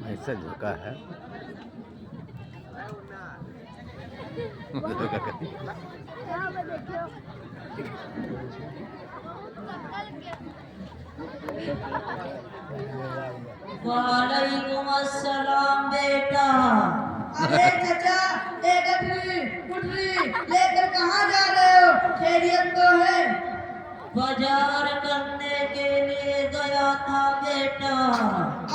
ऐसा झुका है। वालेकुम अस्सलाम बेटा। अरे चाचा, एक गुठली लेकर कहाँ जा रहे हो? खैरियत तो है? बाजार करने के लिए गया था बेटा।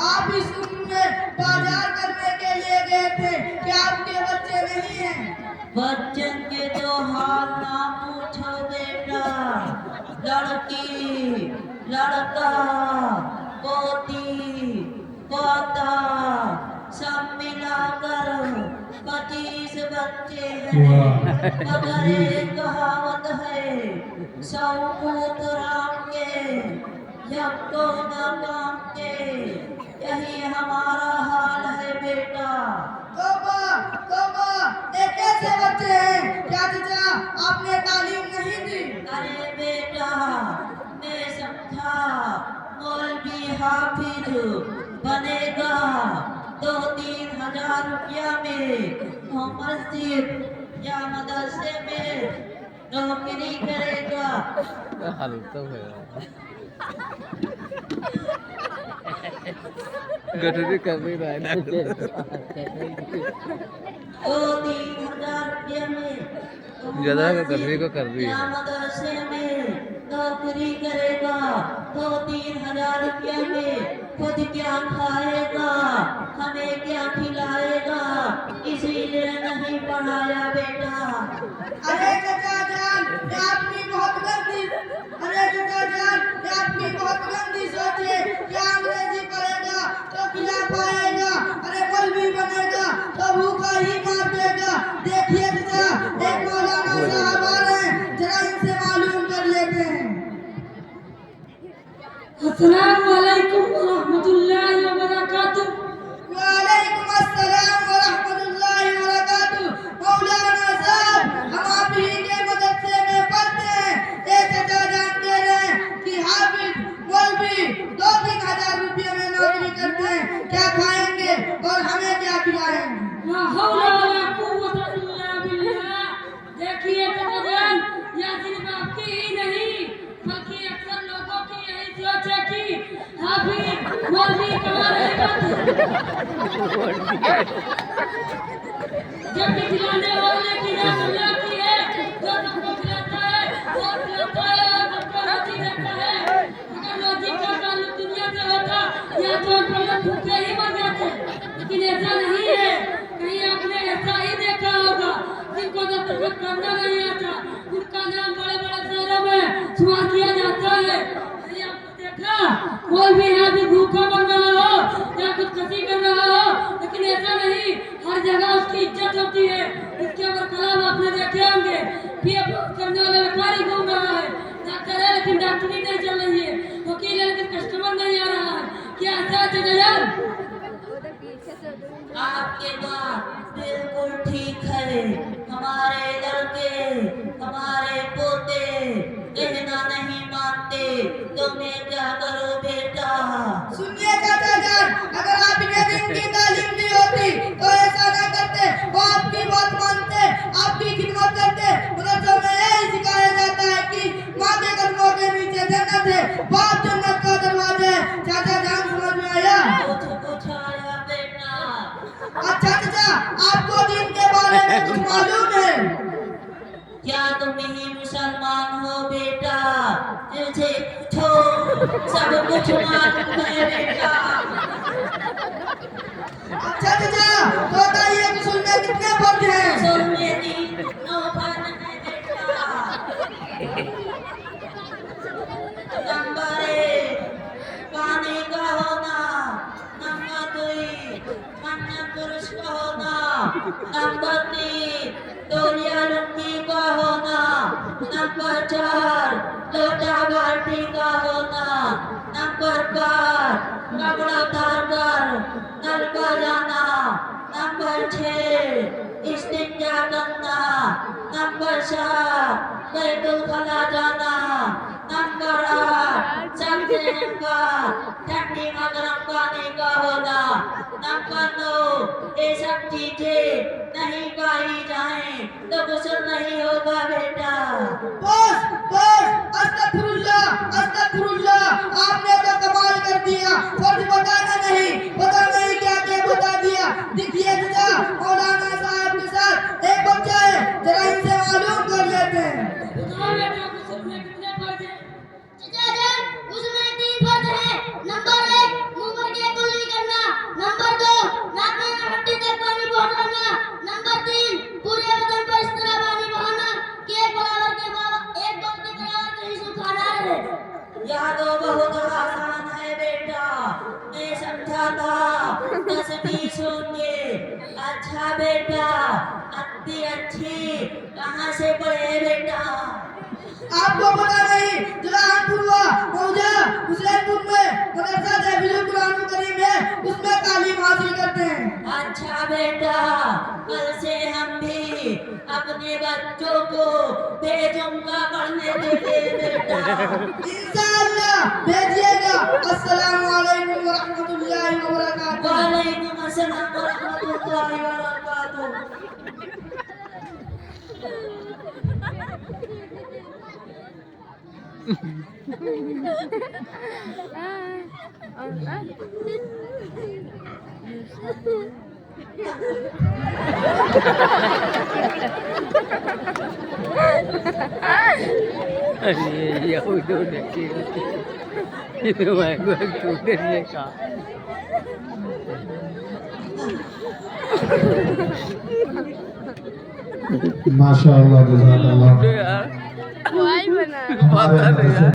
आप इस उम्र में बाजार करने के लिए गए थे, क्या आपके बच्चे नहीं हैं? बच्चन के तो हाल ना पूछो बेटा। लड़की, लड़का, पोती, पोता सब मिलाकर 25 बच्चे हैं। मगर एक कहावत है, 100 पूत राम के, यक्को न काम के। यही हमारा हाल है बेटा। तौबा, तौबा, ये कैसे बच्चे हैं? क्या चाचा आपने तालीम नहीं दी? अरे बेटा, मैं समझा मौलवी हाफिज बनेगा, 2-3 हजार रुपया में वो मस्जिद या मदरसे में नौकरी करेगा। हल तो है। गठरी कर नहीं रहा है ना। 2-3 हजार रुपया में ज्यादा गठरी को कर रही है। मदरसे में नौकरी करेगा, 2-3 हजार रुपया में खुद क्या खाएगा, हमें क्या खिलाएगा, इसीलिए नहीं पढ़ाया बेटा। अरे चाचा जान, ये आपकी बहुत गंदी, अरे चाचा जान, ये आपकी बहुत गंदी सोच है। क्या अंग्रेजी पढ़ेगा तो खिला पाएगा? अरे मौलवी बनेगा तो भूखा ही मार देगा। देखिए चाचा, एक मौलाना साहब आ रहे हैं, जरा इनसे मालूम कर लेते हैं। अस्सलाम वालेकुम रहमतुल्लाहि व बरकातुहू। वालेकुम अस्सलाम व रहमतुल्लाहि व बरकातुहू। मौलाना साहब, हम आप ही के मदरसे में पढ़ते हैं। ये चाचा जान कह रहे हैं कि हाफिज मौलवी 2-3 हजार रुपये में नौकरी करते हैं। क्या खाएंगे और हमें क्या खिलाएंगे? ला हौला वला कुव्वता इल्ला बिल्लाह। देखिए कदरदान, यह सिर्फ आपकी ही नहीं बल्कि अक्सर लोगों की यही सोच है कि हाफिज मौलवी कहाँ रहेगा। जब भी खिलाने वाले की रात अल्लाह की है, जो सबको खिलाता है वो खिलाता है और सबको रोटी देता है। अगर रोटी का ताल्लुक दुनिया से होता या तो हम लोग भूखे ही मर जाते, लेकिन ऐसा नहीं है। कहीं आपने ऐसा ही देखा होगा, जिनको दस्तखत करना नहीं आता उनका नाम बड़े बड़े शहरों में शुमार किया जाता है। कहीं आपने देखा कोई भी यहाँ भी भूखा मर रहा हो या कुछ कसी कर रहा हो, लेकिन ऐसा नहीं, हर जगह उसकी इज्जत होती है। इसके ऊपर कलाम आपने देखे होंगे, पीएफ करने वाला व्यापारी घूम रहा है, डॉक्टर है लेकिन डॉक्टरी नहीं चल रही है, वकील है लेकिन कस्टमर नहीं आ रहा है। क्या ऐसा चले यार? आपके बात बिल्कुल ठीक है। हमारे लड़के, हमारे पोते कहना नहीं मानते, तो मैं क्या करूं बेटा? सुनिए चाचा जान, अगर आप इन्हें दिन की तालीम दी होती तो ऐसा ना करते। वो आपकी बात मानते, आपकी खिदमत करते। मदरसों में यही सिखाया जाता है कि माँ के कदमों के नीचे जन्नत है, बाप जन्नत का दरवाजा है। चाचा जान समझ में आया? कुछ आया बेटा। अच्छा चाचा, आपको दिन के बारे में कुछ मालूम है? क्या तुम ही मुसलमान हो बेटा? तुझे पूछो, सब कुछ मालूम है बेटा। अच्छा चाचा, तो बताइए रसूल में कितने फर्ज हैं? रसूल में 9 फर्ज है बेटा। नंबर 1 पानी का होना, नंबर 2 खाना पुरुष का होना, नंबर 3 तौलिया लुंगी का होना, नंबर 4 लोटा बाल्टी का होना, नंबर 5 कपड़ा उतारकर नल पर जाना, नंबर 6 इस्तिंजा करना, नंबर 7 बैतुल खला जाना, नंबर 8 सबसे नंबर ठंडी में गर्म पानी का होना। नंबर 2, ये सब चीजें नहीं पाई जाए तो गुस्ल नहीं होगा बेटा। बस अस्तगफुरुल्लाह अस्तगफुरुल्लाह, आपने तो कमाल कर दिया। फर्ज बताना नहीं, पता नहीं क्या क्या बता दिया। देखिए चाचा, मौलाना साहब के साथ एक बच्चा है, जरा इनसे मालूम कर लेते हैं। बताओ बेटा गुस्ल में कितने फर्ज हैं? चाचा जान, उसमें 3 फर्ज हैं। नंबर 1, मुंह भर के कुल्ली करना। नंबर 2, नाक में हड्डी तक पानी पहुंचाना। नंबर 3, पूरे बदन पर इस तरह पानी बहाना कि एक बराबर के बराबर कहीं सुखाना है। यह तो बहुत आसान है बेटा, मैं समझाता तस्वीर सुनिए। अच्छा बेटा, अति अच्छी कहाँ से पढ़े बेटा? आपको पता नहीं, जलालपुर मौजा हुसैनपुर में मदरसा तहफीजुल कुरान करीम है, उसमें तालीम हासिल करते हैं। अच्छा बेटा, कल से हम भी अपने बच्चों को भेजूंगा पढ़ने के लिए बेटा। इंशाअल्लाह भेजिएगा। अस्सलामु अलैकुम व रहमतुल्लाहि व बरकातुहू। वालेकुम अस्सलाम व रहमतुल्लाहि व बरकातुहू। अरे ये उन्होंने की ये मैं तूने ये कहा माशाअल्लाह जज़ाकल्लाह। यार हमारे पता नहीं यार।